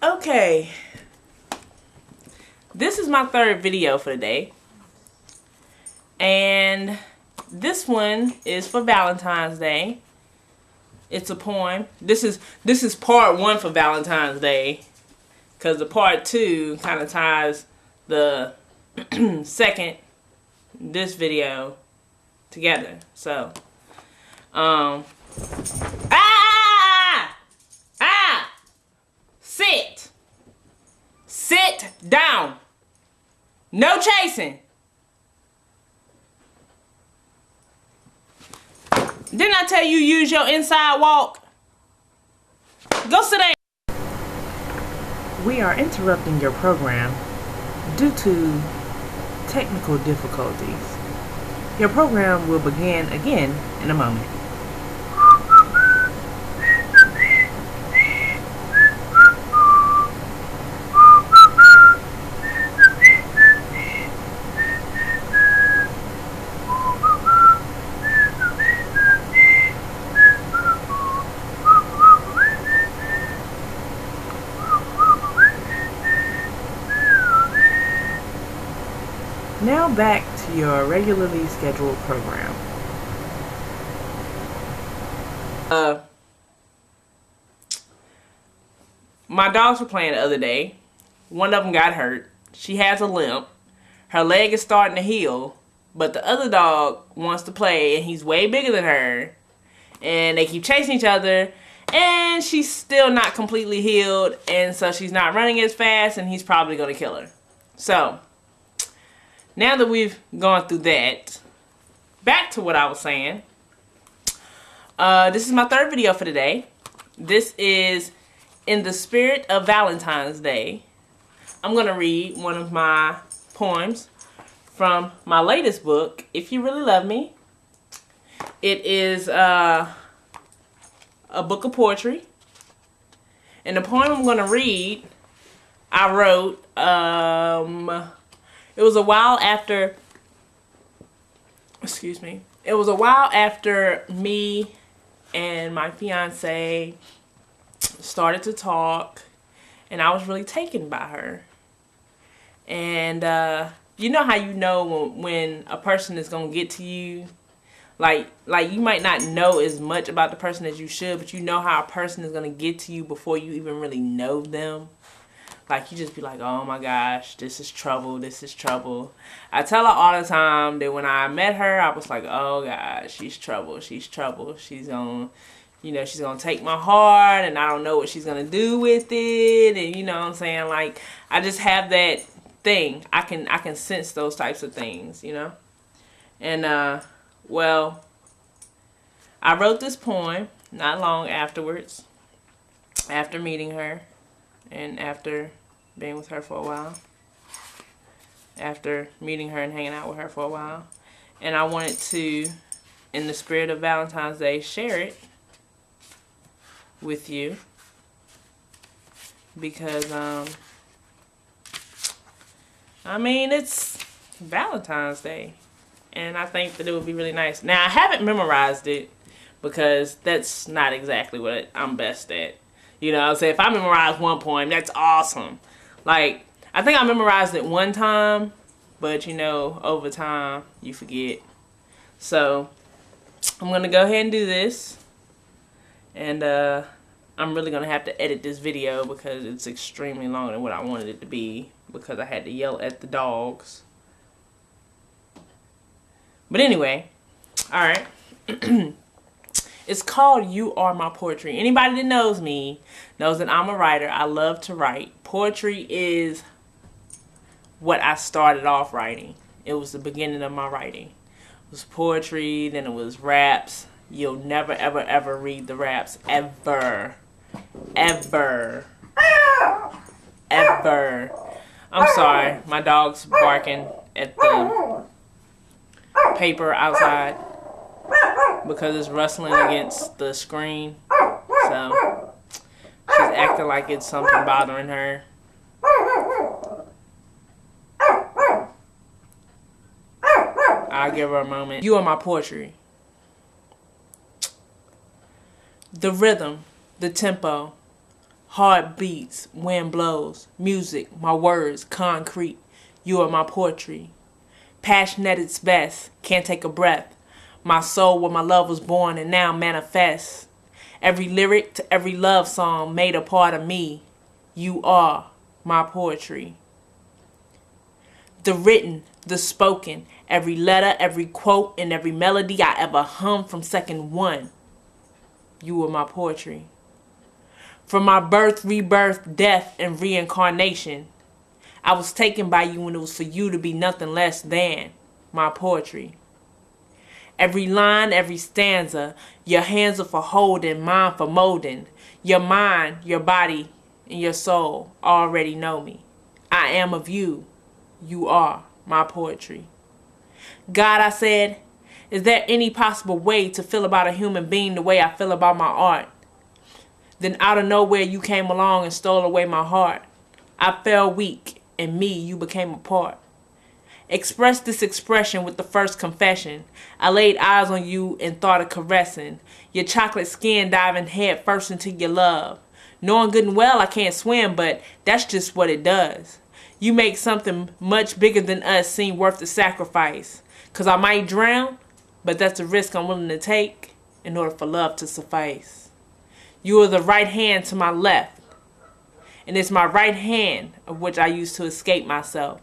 Okay, this is my third video for the day, and this one is for Valentine's Day. It's a poem. This is part one for Valentine's Day, because the part two kind of ties the second this video together. So, Sit down. No chasing. Didn't I tell you use your inside walk? Go sit down. We are interrupting your program due to technical difficulties. Your program will begin again in a moment. Now back to your regularly scheduled program. My dogs were playing the other day. One of them got hurt. She has a limp. Her leg is starting to heal, but the other dog wants to play, and he's way bigger than her. And they keep chasing each other, and she's still not completely healed, and so she's not running as fast, and he's probably going to kill her. So, now that we've gone through that, back to what I was saying. This is my third video for today. This is in the spirit of Valentine's Day. I'm going to read one of my poems from my latest book, If You Really Love Me. It is a book of poetry. And the poem I'm going to read, I wrote, it was a while after, it was a while after me and my fiance started to talk, and I was really taken by her. And you know how you know when a person is going to get to you? Like you might not know as much about the person as you should, but you know how a person is going to get to you before you even really know them. Like, you just be like, oh my gosh, this is trouble, this is trouble. I tell her all the time that when I met her, I was like, oh gosh, she's trouble, she's trouble. She's gonna, she's gonna take my heart, and I don't know what she's gonna do with it. And you know what I'm saying? Like, I just have that thing. I can sense those types of things, And, well, I wrote this poem not long afterwards, after meeting her, and after being with her for a while, after meeting her and hanging out with her for a while. And I wanted to, in the spirit of Valentine's Day, share it with you, because I mean, it's Valentine's Day, and I think that it would be really nice. Now, I haven't memorized it, because that's not exactly what I'm best at. You know what I'm saying? If I memorize one poem, that's awesome. Like, I think I memorized it one time, but over time, you forget. So, I'm going to go ahead and do this. And I'm really going to have to edit this video because it's extremely longer than what I wanted it to be, because I had to yell at the dogs. But anyway, alright. It's called You Are My Poetry. Anybody that knows me knows that I'm a writer. I love to write. Poetry is what I started off writing. It was the beginning of my writing. It was poetry, then it was raps. You'll never, ever, ever read the raps. Ever. Ever. Ever. I'm sorry. My dog's barking at the paper outside, because it's rustling against the screen. So she's acting like it's something bothering her. I'll give her a moment. You are my poetry. The rhythm, the tempo, Heartbeats, wind blows, music, my words, concrete. You are my poetry. Passion at its best, can't take a breath. My soul where my love was born and now manifests. Every lyric to every love song made a part of me. You are my poetry. The written, the spoken, every letter, every quote, and every melody I ever hummed from second one. You were my poetry. From my birth, rebirth, death, and reincarnation, I was taken by you and it was for you to be nothing less than my poetry. Every line, every stanza, your hands are for holding, mine for molding. Your mind, your body, and your soul already know me. I am of you. You are my poetry. God, I said, is there any possible way to feel about a human being the way I feel about my art? Then out of nowhere you came along and stole away my heart. I fell weak, and me, you became a part. Express this expression with the first confession. I laid eyes on you and thought of caressing. Your chocolate skin diving head first into your love. Knowing good and well I can't swim, but that's just what it does. You make something much bigger than us seem worth the sacrifice. 'Cause I might drown, but that's a risk I'm willing to take in order for love to suffice. You are the right hand to my left, and it's my right hand of which I use to escape myself.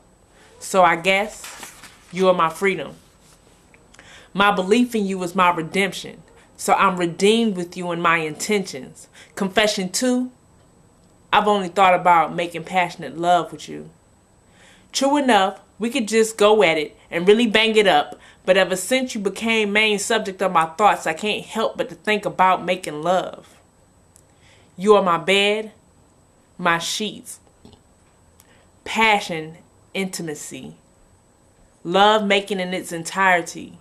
So I guess you are my freedom. My belief in you is my redemption, so I'm redeemed with you in my intentions. Confession 2, I've only thought about making passionate love with you. True enough, we could just go at it and really bang it up, but ever since you became main subject of my thoughts, I can't help but to think about making love. You are my bed, my sheets, passion, intimacy, love making in its entirety.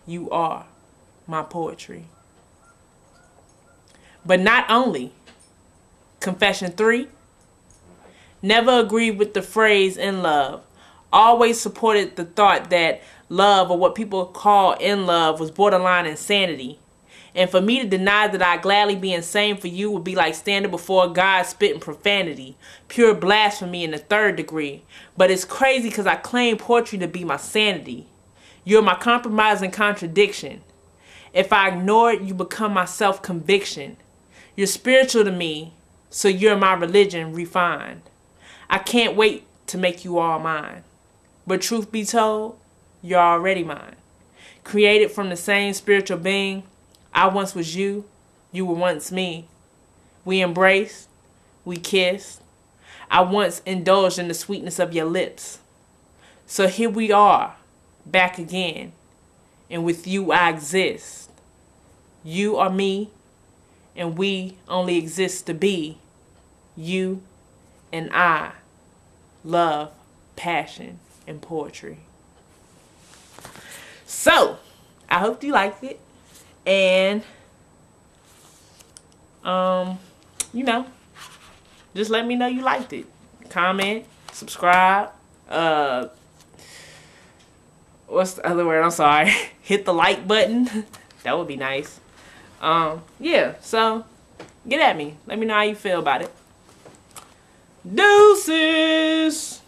You are my poetry. But not only. Confession 3, never agreed with the phrase in love. Always supported the thought that love, or what people call in love, was borderline insanity. And for me to deny that I'd gladly be insane for you would be like standing before God spitting profanity. Pure blasphemy in the 3rd degree. But it's crazy because I claim poetry to be my sanity. You're my compromising contradiction. If I ignore it, you become my self-conviction. You're spiritual to me, so you're my religion refined. I can't wait to make you all mine. But truth be told, you're already mine. Created from the same spiritual being, I once was you, you were once me. We embraced, we kissed. I once indulged in the sweetness of your lips. So here we are, back again, and with you I exist. You are me, and we only exist to be you and I. Love, passion, and poetry. So, I hope you liked it. And, you know, just let me know you liked it. Comment, subscribe, what's the other word? I'm sorry. Hit the like button. That would be nice. Yeah, so get at me. Let me know how you feel about it. Deuces!